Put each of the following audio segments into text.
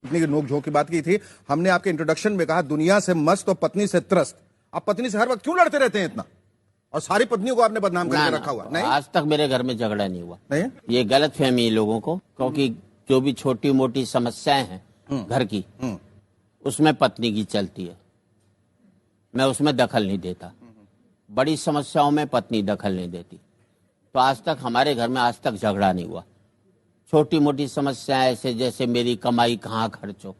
पत्नी की नोकझोंक की बात की थी हमने। आपके इंट्रोडक्शन में कहा दुनिया से मस्त और पत्नी से त्रस्त। आप पत्नी से हर वक्त क्यों लड़ते रहते हैं इतना, और सारी पत्नियों को आपने बदनाम करके रखा हुआ? नहीं, आज तक मेरे घर में झगड़ा नहीं हुआ। नहीं, ये गलत फहमी है लोगों को, क्योंकि जो भी छोटी मोटी समस्याएं हैं घर की, उसमें पत्नी की चलती है, मैं उसमें दखल नहीं देता। बड़ी समस्याओं में पत्नी दखल नहीं देती। तो आज तक हमारे घर में आज तक झगड़ा नहीं हुआ। छोटी मोटी समस्याएं ऐसे जैसे मेरी कमाई कहाँ खर्च हो,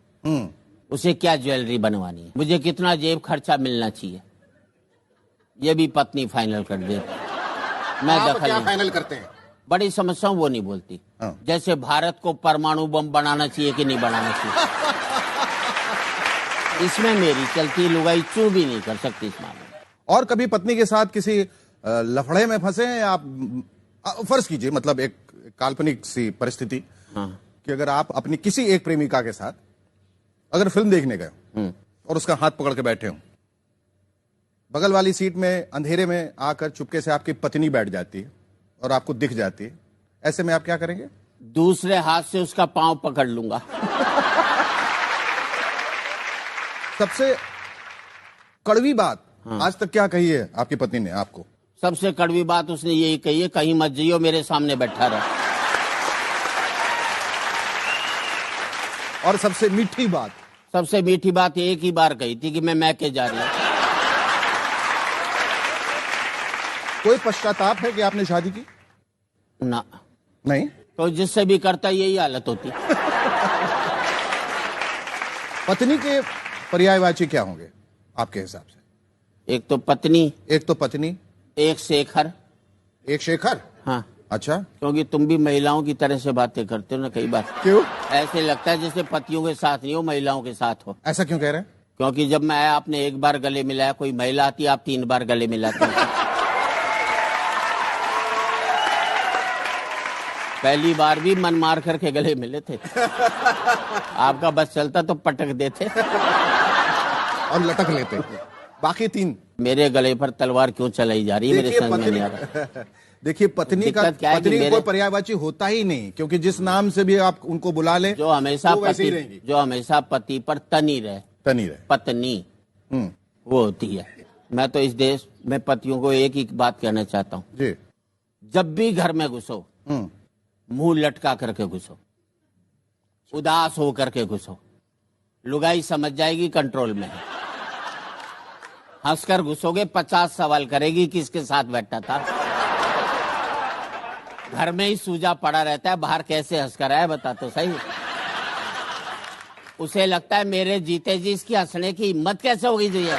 उसे क्या ज्वेलरी बनवानी है, मुझे कितना जेब खर्चा मिलना चाहिए, ये भी पत्नी फाइनल कर देती। मैं आप दखल क्या नहीं। फाइनल करते हैं? बड़ी समस्या वो नहीं बोलती। जैसे भारत को परमाणु बम बनाना चाहिए कि नहीं बनाना चाहिए, इसमें मेरी चलती। लुगाई चू भी नहीं कर सकती इस मामले में। और कभी पत्नी के साथ किसी लफड़े में फंसे हैं आप? फर्ज कीजिए, मतलब एक काल्पनिक सी परिस्थिति कि अगर आप अपनी किसी एक प्रेमिका के साथ अगर फिल्म देखने गए और उसका हाथ पकड़ के बैठे हो, बगल वाली सीट में अंधेरे में आकर चुपके से आपकी पत्नी बैठ जाती है और आपको दिख जाती है, ऐसे में आप क्या करेंगे? दूसरे हाथ से उसका पांव पकड़ लूंगा। सबसे कड़वी बात आज तक क्या कही है आपकी पत्नी ने आपको? सबसे कड़वी बात उसने यही कही है, कहीं मत जाइयो, मेरे सामने बैठा रहो। और सबसे मीठी बात? सबसे मीठी बात एक ही बार कही थी कि मैं मैके जा रही हूं। कोई पश्चाताप है कि आपने शादी की? ना, नहीं। तो जिससे भी करता यही हालत होती। पत्नी के पर्यायवाची क्या होंगे आपके हिसाब से? एक तो पत्नी, एक तो पत्नी, एक शेखर। एक शेखर? हाँ, अच्छा, क्योंकि तुम भी महिलाओं की तरह से बातें करते हो ना कई बार। क्यों? ऐसे लगता है जैसे पतियों के साथ नहीं हो, महिलाओं के साथ हो। ऐसा क्यों कह रहे हैं? क्योंकि जब मैं आया आपने एक बार गले मिलाया, कोई महिला आती आप 3 बार गले मिलाते हो। पहली बार भी मन मार करके गले मिले थे। आपका बस चलता तो पटक देते और लटक लेते। बाकी 3 मेरे गले पर तलवार क्यों चलाई जा रही है, मेरे समझ में नहीं आ रहा। देखिए पत्नी का, पत्नी कोई पर्यायवाची होता ही नहीं, क्योंकि जिस नाम से भी आप उनको बुला ले जो हमेशा पति पर तनी रहे, पत्नी वो होती है। मैं तो इस देश में पतियों को एक ही बात कहना चाहता हूँ जी, जब भी घर में घुसो मुंह लटका करके घुसो, उदास हो करके घुसो, लुगाई समझ जाएगी कंट्रोल में है। हंसकर घुसोगे 50 सवाल करेगी किसके साथ बैठा था। घर में ही सूजा पड़ा रहता है, बाहर कैसे हंसकर आया बता तो सही। उसे लगता है मेरे जीते जी इसकी हंसने की हिम्मत कैसे होगी जो ये